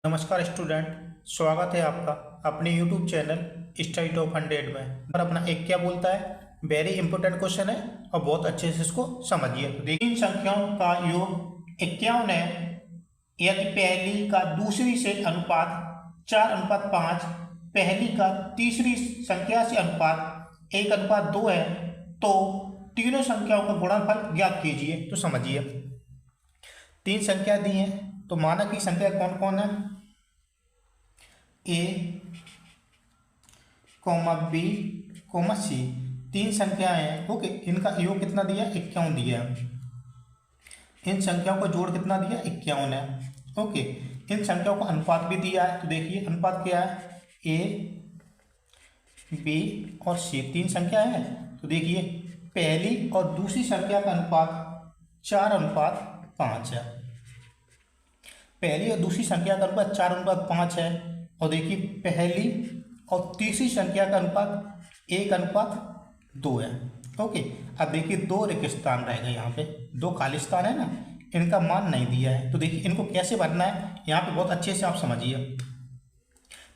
नमस्कार स्टूडेंट। स्वागत है आपका अपने यूट्यूब चैनल स्टडी टॉप 100 में। पर अपना एक क्या बोलता है, वेरी इंपॉर्टेंट क्वेश्चन है और बहुत अच्छे से इसको समझिए। तो देखिए, इन संख्याओं का योग 51 है यदि पहली का दूसरी से अनुपात 4:5, पहली का तीसरी संख्या से अनुपात 1:2 है, तो तीनों संख्याओं का गुणनफल ज्ञात कीजिए। तो समझिए, तीन संख्या दी है तो मानक की संख्या कौन कौन है, ए कॉमा बी कॉमा सी, तीन संख्याएं हैं। ओके, इनका योग कितना दिया, 51 दिया है। इन संख्याओं का जोड़ कितना दिया, 51 है। ओके, इन संख्याओं का अनुपात भी दिया है। तो देखिए अनुपात क्या है, ए बी और सी, तीन संख्या है। तो देखिए पहली और दूसरी संख्या का अनुपात 4:5 है। पहली और दूसरी संख्या का अनुपात 4:5 है। और देखिए पहली और तीसरी संख्या का अनुपात 1:2 है। ओके, अब देखिए दो रिक्त स्थान रहेगा, यहाँ पे दो खाली स्थान है ना, इनका मान नहीं दिया है। तो देखिए इनको कैसे भरना है, यहाँ पे बहुत अच्छे से आप समझिए।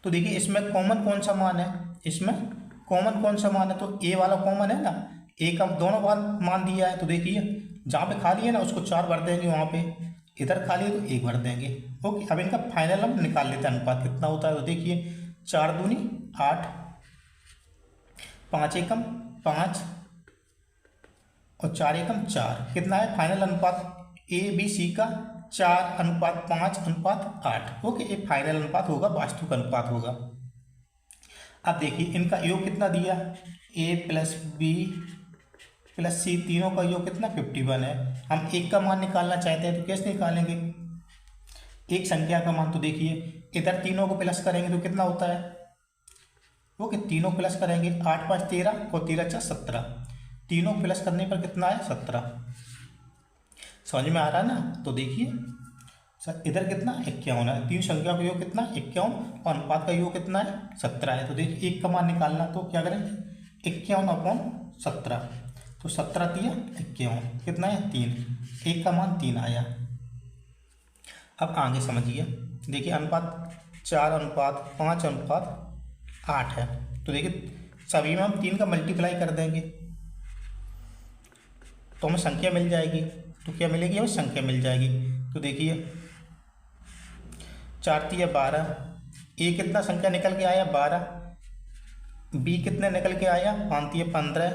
तो देखिए इसमें कॉमन कौन सा मान है, इसमें कॉमन कौन सा मान है, तो ए वाला कॉमन है ना, ए का दोनों बार मान दिया है। तो देखिए जहाँ पे खाली है ना उसको 4 भर देंगे, वहाँ पे इधर खाली है तो 1 भर देंगे। ओके, अब इनका फाइनल हम निकाल लेते हैं, अनुपात कितना होता है। तो देखिए 4 दूनी 8, 5 एकम 5 और 4 एकम 4, कितना है फाइनल अनुपात ए बी सी का 4:5:8। ओके, ये फाइनल अनुपात होगा, वास्तविक अनुपात होगा। अब देखिए इनका योग कितना दिया, ए प्लस बी प्लस सी, तीनों का योग कितना 51 है। हम एक का मान निकालना चाहते हैं तो कैसे निकालेंगे, एक संख्या का मान। तो देखिए इधर तीनों को प्लस करेंगे तो कितना होता है, ओके तीनों प्लस करेंगे, 8 5 13 और 13 4 17, तीनों प्लस करने पर कितना है 17। समझ में आ रहा है ना। तो देखिए सर इधर कितना 51 है, तीन संख्या का योग कितना 51 और अनुपात का योग कितना है 17 है। तो देखिए एक का मान निकालना, तो क्या करेंगे 51/17, तो 17 3 51, कितना है 3, एक का मान 3 आया। अब आगे समझिए, देखिए अनुपात 4:5:8 है। तो देखिए सभी में हम 3 का मल्टीप्लाई कर देंगे तो हमें संख्या मिल जाएगी। तो क्या मिलेगी, हमें संख्या मिल जाएगी। तो देखिए 4 3 12, ए कितना संख्या निकल के आया 12, बी कितना निकल के आया 5 3 15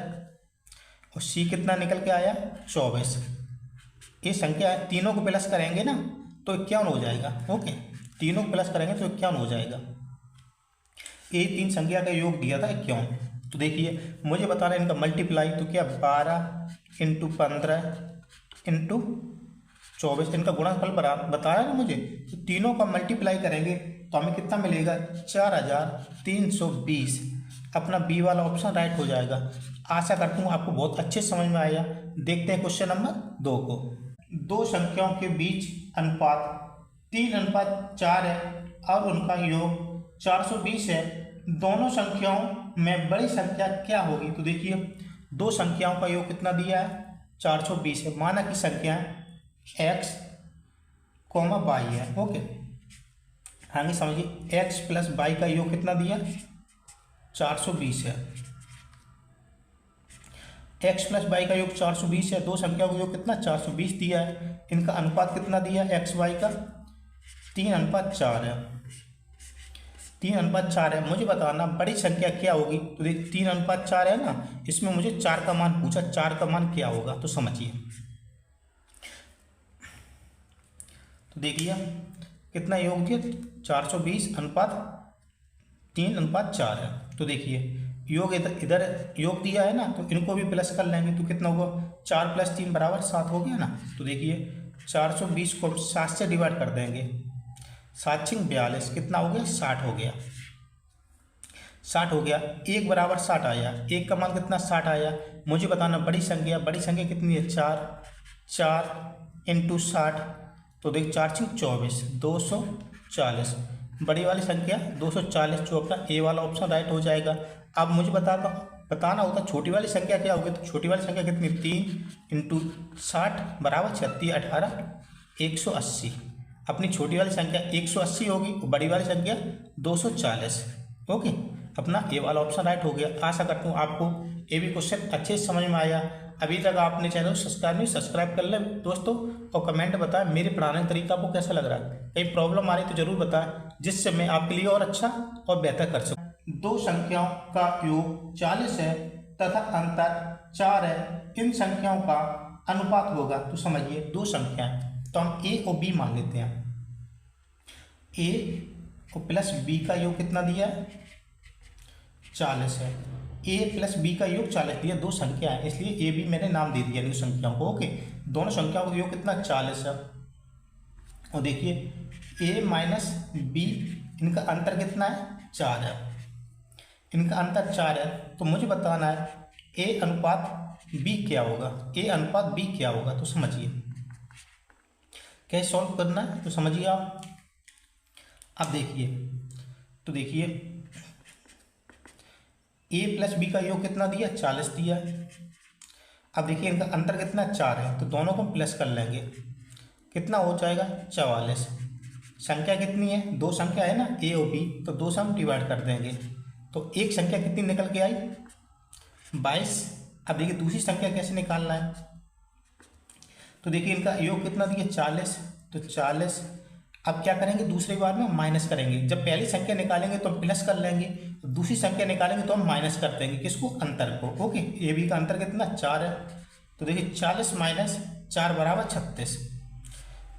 और सी कितना निकल के आया 24। ये संख्या तीनों को प्लस करेंगे ना तो 51 हो जाएगा। ओके, तीनों को प्लस करेंगे तो 51 हो जाएगा। ये तीन संख्या का योग दिया था 51। तो देखिए मुझे बताना है इनका मल्टीप्लाई, तो क्या 12 × 15 × 24, इनका गुणनफल बताया ना मुझे। तो तीनों का मल्टीप्लाई करेंगे तो हमें कितना मिलेगा 4320। अपना बी वाला ऑप्शन राइट हो जाएगा। आशा करता हूँ आपको बहुत अच्छे समझ में आया। देखते हैं क्वेश्चन नंबर 2 को। दो संख्याओं के बीच अनुपात 3:4 है और उनका योग 420 है। दोनों संख्याओं में बड़ी संख्या क्या होगी। तो देखिए दो संख्याओं का योग कितना दिया है 420 है, माना की संख्या x, y है। ओके, आगे समझिए x + y का योग कितना दिया 420 है। x + y का योग 420 है, दो संख्याओं का योग कितना 420 दिया है। इनका अनुपात कितना दिया x y का 3:4 है, 3:4 है। मुझे बताना बड़ी संख्या क्या होगी। तो देखिए 3:4 है ना, इसमें मुझे 4 का मान पूछा, 4 का मान क्या होगा। तो समझिए, तो देखिए कितना योग दिया 420 अनुपात 3:4 है। तो देखिए योग इधर योग दिया है ना, तो इनको भी प्लस कर लेंगे तो कितना होगा 4 + 3 = 7 हो गया ना। तो देखिए 420 को 7 से डिवाइड कर देंगे, 7 × 42, कितना हो गया 60 हो गया, 60 हो गया। 1 = 60 आया, एक का मान कितना 60 आया। मुझे बताना बड़ी संख्या कितनी है 4, 4 × 60, तो देख 4 × 24 240, बड़ी वाली संख्या 240, जो अपना ए वाला ऑप्शन राइट हो जाएगा। अब मुझे बताना होता छोटी वाली संख्या क्या होगी। तो छोटी वाली संख्या कितनी 3 × 60 = 36 18 180। अपनी छोटी वाली संख्या 180 होगी और बड़ी वाली संख्या 240। ओके, अपना ए वाला ऑप्शन राइट हो गया। आशा करता हूँ आपको ये भी क्वेश्चन अच्छे से समझ में आया। अभी तक आपने चैनल को सब्सक्राइब नहीं, सब्सक्राइब कर ले दोस्तों, और कमेंट बताएं मेरे पढ़ाने का तरीका आपको कैसा लग रहा है। कहीं प्रॉब्लम आ रही तो जरूर बताएं, जिससे मैं आपके लिए और अच्छा और बेहतर कर सकूं। दो संख्याओं का योग 40 है तथा अंतर 4 है, इन संख्याओं का अनुपात होगा। तो समझिए दो संख्याएं, तो हम ए और बी मान लेते हैं। ए और प्लस बी का योग कितना दिया है? 40 है। ए प्लस बी का योग 40 दिया, दो संख्या है इसलिए ए बी मैंने नाम दे दिया इन संख्याओं को। ओके, दोनों संख्याओं का योग कितना? 40 है। और देखिए ए माइनस बी, इनका अंतर कितना है? 4 है। इनका अंतर 4 है, तो मुझे बताना है ए अनुपात बी क्या होगा। ए अनुपात बी क्या होगा, तो समझिए कैसे सॉल्व करना है, तो समझिए आप। अब देखिए, तो देखिए ए प्लस बी का योग कितना दिया? 40 दिया। अब देखिए इनका अंतर कितना? 4 है, तो दोनों को प्लस कर लेंगे, कितना हो जाएगा? 44। संख्या कितनी है? दो संख्या है ना, ए और बी, तो दो से हम डिवाइड कर देंगे, तो एक संख्या कितनी निकल के आई? 22। अब देखिए दूसरी संख्या कैसे निकालना है, तो देखिए इनका योग कितना दिया? 40, तो 40। अब क्या करेंगे? दूसरी बार में माइनस करेंगे। जब पहली संख्या निकालेंगे तो हम प्लस कर लेंगे, दूसरी संख्या निकालेंगे तो हम माइनस कर देंगे। किसको? अंतर को। ओके, ए बी का अंतर कितना? 4 है। तो देखिए 40 माइनस 4 बराबर 36।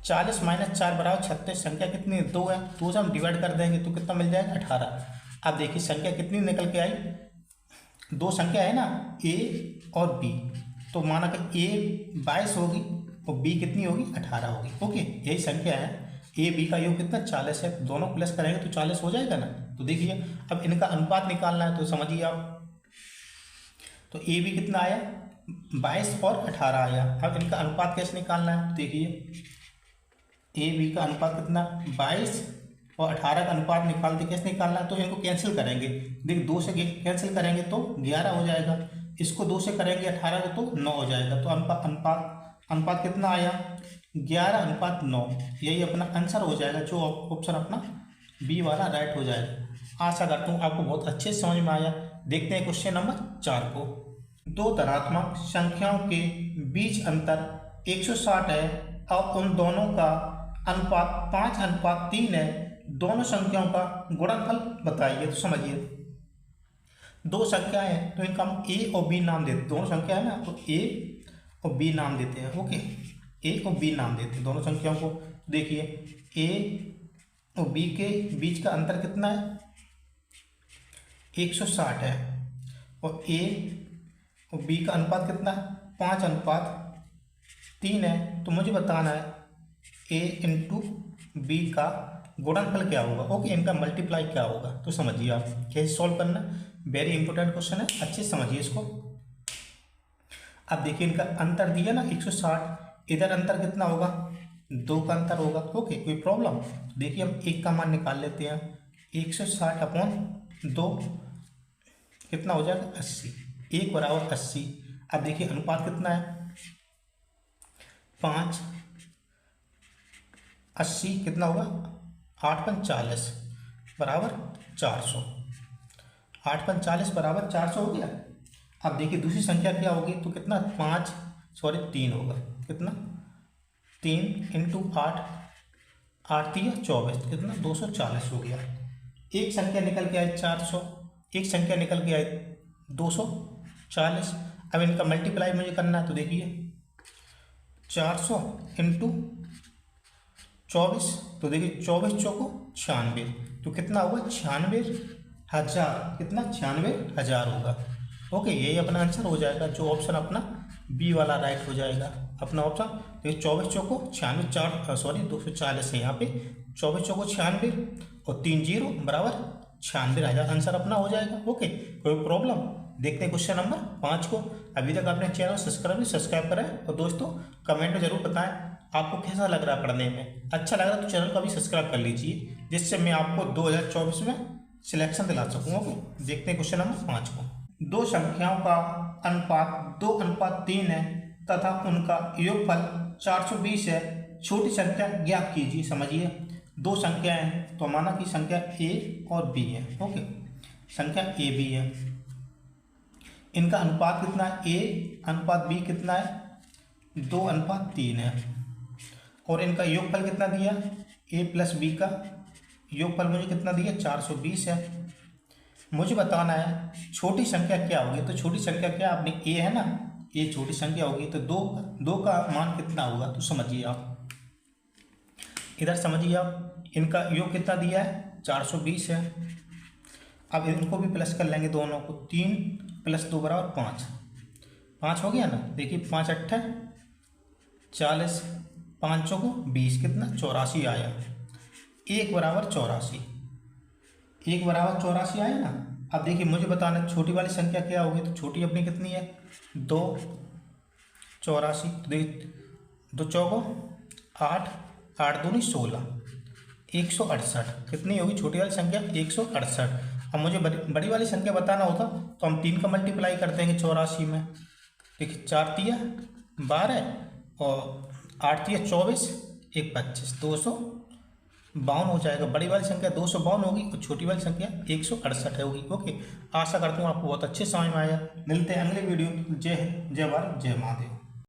40 माइनस 4 बराबर 36। संख्या कितनी है? 2 है। 2 से हम डिवाइड कर देंगे तो कितना मिल जाएगा? 18। अब देखिए संख्या कितनी निकल के आई? दो संख्या है ना, ए और बी, तो माना कि ए 22 होगी और बी कितनी होगी? 18 होगी। ओके, यही संख्या है। ए बी का योग कितना? 40 है, दोनों प्लस करेंगे तो 40 हो जाएगा ना। तो देखिए अब इनका अनुपात निकालना है, तो समझिए आप, तो ए बी कितना आया? 22 और 18 आया। अब इनका अनुपात कैसे निकालना है, देखिए ए बी का अनुपात कितना? 22 और 18 का अनुपात निकालते कैसे निकालना है, तो इनको कैंसिल करेंगे। देखिए 2 से कैंसिल करेंगे तो 11 हो जाएगा, इसको 2 से करेंगे 18 को तो 9 हो जाएगा। तो अनुपात कितना आया? 11:9। यही अपना आंसर हो जाएगा, जो ऑप्शन अपना बी वाला राइट हो जाएगा। आशा करता हूँ आपको बहुत अच्छे से समझ में आया। देखते हैं क्वेश्चन नंबर 4 को। दो धनात्मक संख्याओं के बीच अंतर 160 है और उन दोनों का अनुपात 5:3 है। दोनों संख्याओं का गुणनफल बताइए। तो समझिए दो संख्या है तो इनका हम ए और बी नाम देते, दोनों संख्या है ना, तो ए और बी नाम देते हैं। ओके, ए और बी नाम देते हैं दोनों संख्याओं को। देखिए ए और बी के बीच का अंतर कितना है? 160 है। और ए और बी का अनुपात कितना है? 5:3 है। तो मुझे बताना है ए इंटू बी का गुणनफल क्या होगा। ओके, इनका मल्टीप्लाई क्या होगा। तो समझिए आप कैसे सॉल्व करना, वेरी इंपॉर्टेंट क्वेश्चन है, अच्छे से समझिए इसको। अब देखिए इनका अंतर दिया ना 160, इधर अंतर कितना होगा? 2 का अंतर होगा। ओके, कोई प्रॉब्लम? देखिए हम एक का मान निकाल लेते हैं। 160/2 कितना हो जाएगा? 80। 1 बराबर 80। अब देखिए अनुपात कितना है? 5 80 कितना होगा? 8:40 बराबर 400। 8:40 बराबर 400 हो गया। अब देखिए दूसरी संख्या क्या होगी, तो कितना? 3 होगा। कितना? 3 इंटू 8, 8 3 24, कितना? 240 हो गया। एक संख्या निकल के आई 400, एक संख्या निकल के आई 240। अब इनका मल्टीप्लाई मुझे करना है, तो देखिए 400 इंटू 24, तो देखिए 24 चौको 96, तो कितना होगा? 96,000। कितना? 96,000 होगा। ओके, यही अपना आंसर हो जाएगा, जो ऑप्शन अपना बी वाला राइट हो जाएगा। अपना ऑप्शन देखिए 24 चौको 96, 240 है यहाँ पे, 24 चौको 96 और 3 0 बराबर 96,000 आंसर अपना हो जाएगा। ओके, कोई प्रॉब्लम? देखते हैं क्वेश्चन नंबर 5 को। अभी तक आपने चैनल सब्सक्राइब करें, और दोस्तों कमेंट में जरूर बताएं आपको कैसा लग रहा है पढ़ने में। अच्छा लग रहा है तो चैनल को भी सब्सक्राइब कर लीजिए, जिससे मैं आपको 2024 में सिलेक्शन दिला सकूँ। ओके, देखते हैं क्वेश्चन नंबर 5 को। दो संख्याओं का अनुपात 2:3 है तथा उनका योगफल 420 है। छोटी संख्या ज्ञात कीजिए। समझिए, दो संख्याएं हैं तो माना कि संख्या ए और बी है। ओके, संख्या ए बी है, इनका अनुपात कितना है, ए अनुपात बी कितना है, 2:3 है। और इनका योगफल कितना दिया, ए प्लस बी का योगफल मुझे कितना दिया, 420 है। मुझे बताना है छोटी संख्या क्या होगी। तो छोटी संख्या क्या, आपने ए है ना, ये छोटी संख्या होगी तो दो का मान कितना होगा। तो समझिए आप, इधर समझिए आप, इनका योग कितना दिया है, 420 है। अब इनको भी प्लस कर लेंगे दोनों को, 3 + 2 = 5, 5 हो गया ना। देखिए 5 × 8 = 40, 5 × 20 कितना, 84 आया। 1 = 84, 1 = 84 आया ना। अब देखिए मुझे बताना छोटी वाली संख्या क्या होगी। तो छोटी अपनी कितनी है, 2, 84, तो देखिए 2 चौको 8, 8 दूनी 16, 168 कितनी होगी छोटी वाली संख्या, 168। अब मुझे बड़ी वाली संख्या बताना होता तो हम 3 का मल्टीप्लाई कर देंगे 84 में। देखिए 4 × 3 = 12 और 8 × 3 = 24, 1 × 25, 252 हो जाएगा। बड़ी वाली संख्या 252 होगी और छोटी वाली संख्या 168 होगी। ओके, आशा करता हूँ आपको बहुत अच्छे समझ में आया। मिलते हैं अगले वीडियो। जय हिंद, जय भारत, जय महादेव।